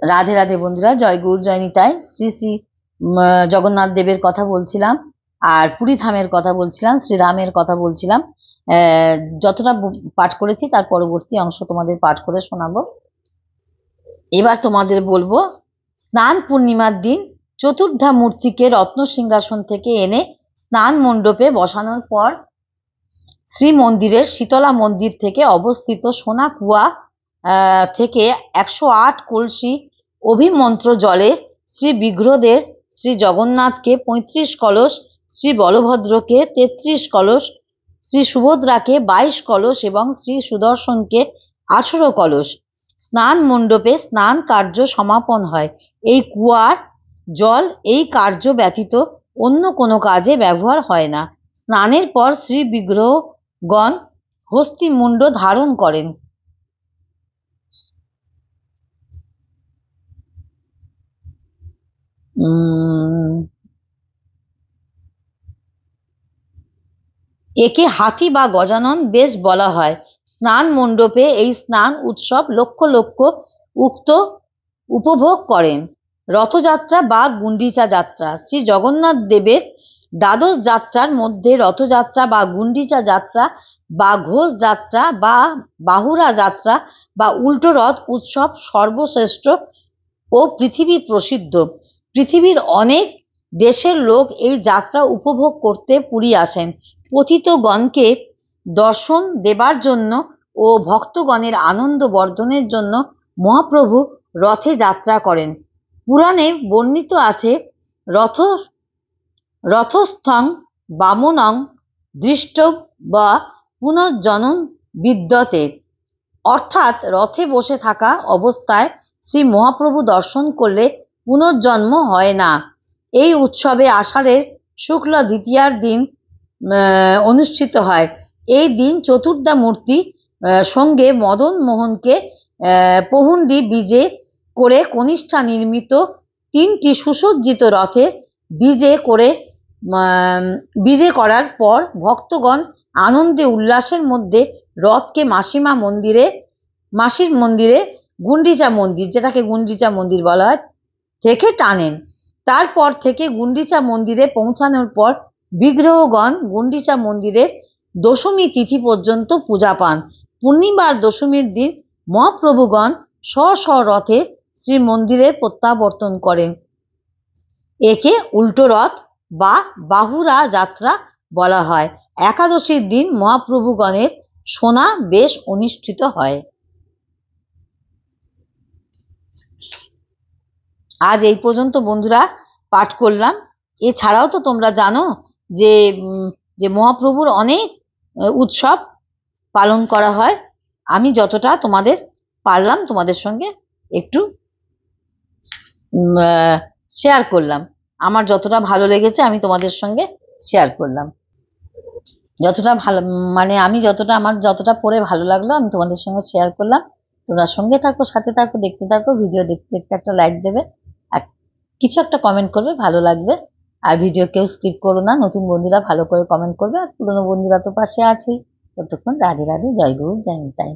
রাধে রাধে বন্ধুরা, জয় গৌর জয় নিতাই। শ্রী শ্রী জগন্নাথ দেবের কথা বলছিলাম, আর পুরী ধামের কথা বলছিলাম, শ্রীরামের কথা বলছিলাম। যতটা পাঠ করেছি তার পরবর্তী অংশ তোমাদের পাঠ করে শোনাবো। এবার তোমাদের বলবো, স্নান পূর্ণিমার দিন চতুর্ধা মূর্তিকে রত্ন সিংহাসন থেকে এনে স্নান মণ্ডপে বসানোর পর শ্রী মন্দিরের শীতলা মন্দির থেকে অবস্থিত সোনা কুয়া থেকে 108 কলসি অভিমন্ত্র জলে শ্রী বিগ্রহদের শ্রী জগন্নাথকে 35 কলস, শ্রী বলভদ্রকে 33 কলস, শ্রী সুভদ্রাকে 22 কলস এবং শ্রী সুদর্শনকে 18 কলস স্নান মণ্ডপে স্নান কার্য সমাপন হয়। এই কুয়ার জল এই কার্য ব্যতীত অন্য কোনো কাজে ব্যবহার হয় না। স্নানের পর শ্রী বিগ্রহগণ হস্তিমুণ্ড ধারণ করেন। একে হাতি বা গজানন বেশ বলা হয়। স্নান মণ্ডপে এই স্নান উৎসব লক্ষ লক্ষ উক্ত উপভোগ করেন। রথযাত্রা বা গুন্ডিচা যাত্রা। শ্রী জগন্নাথ দেবের দ্বাদশ যাত্রার মধ্যে রথযাত্রা বা গুন্ডিচা যাত্রা বা ঘোষ যাত্রা বা বাহুড়া যাত্রা বা উল্টো রথ উৎসব সর্বশ্রেষ্ঠ ও পৃথিবী প্রসিদ্ধ। পৃথিবীর অনেক দেশের লোক এই যাত্রা উপভোগ করতে পুরী আসেন। পতিতগণকে দর্শন দেবার জন্য ও ভক্তগণের আনন্দ বর্ধনের জন্য মহাপ্রভু রথে যাত্রা করেন। পুরাণে বর্ণিত আছে, রথস্থং বামনং দৃষ্ট বা পুনর্জন্ম বিদ্যতে, অর্থাৎ রথে বসে থাকা অবস্থায় শ্রী মহাপ্রভু দর্শন করলে পুনর্জন্ম হয় না। এই উৎসবে আষাঢ়ের শুক্ল দ্বিতীয়ার দিন অনুষ্ঠিত হয়। এই দিন চতুর্ধা মূর্তি সঙ্গে মদন মোহনকে পহুন্ডি বিজে করে কনিষ্ঠা নির্মিত 3টি সুসজ্জিত রথে বিজে করার পর ভক্তগণ আনন্দে উল্লাসের মধ্যে রথকে মাসির মন্দিরে গুন্ডিচা মন্দির, যেটাকে গুন্ডিচা মন্দির বলা হয়, থেকে টানেন। তারপর থেকে গুন্ডিচা মন্দিরে পৌঁছানোর পর বিগ্রহগণ গুন্ডিচা মন্দিরের দশমী তিথি পর্যন্ত পূজা পান। পূর্ণিমার দশমীর দিন মহাপ্রভুগণ স্ব রথে শ্রী মন্দিরে প্রত্যাবর্তন করেন। একে উল্টো রথ বা বাহুড়া যাত্রা বলা হয়। একাদশীর দিন মহাপ্রভুগণের সোনা বেশ অনুষ্ঠিত হয়। আজ এই পর্যন্ত বন্ধুরা পাঠ করলাম। এছাড়াও তো তোমরা জানো যে মহাপ্রভুর অনেক উৎসব পালন করা হয়। আমি যতটা তোমাদের পারলাম তোমাদের সঙ্গে একটু শেয়ার করলাম। আমার যতটা ভালো লেগেছে আমি তোমাদের সঙ্গে শেয়ার করলাম। যতটা ভালো আমি আমার যতটা পড়ে ভালো লাগলো আমি তোমাদের সঙ্গে শেয়ার করলাম। তোমরা সঙ্গে থাকো, সাথে থাকো, দেখতে থাকো। ভিডিও দেখতে দেখতে একটা লাইক দেবে, আর কিছু একটা কমেন্ট করবে, ভালো লাগবে। আর ভিডিও কেউ স্কিপ করো না। নতুন বন্ধুরা ভালো করে কমেন্ট করবে, আর পুরনো বন্ধুরা তো পাশে আছেই। ততক্ষণ রাধে রাধে, জয় গৌর জয় নিতাই।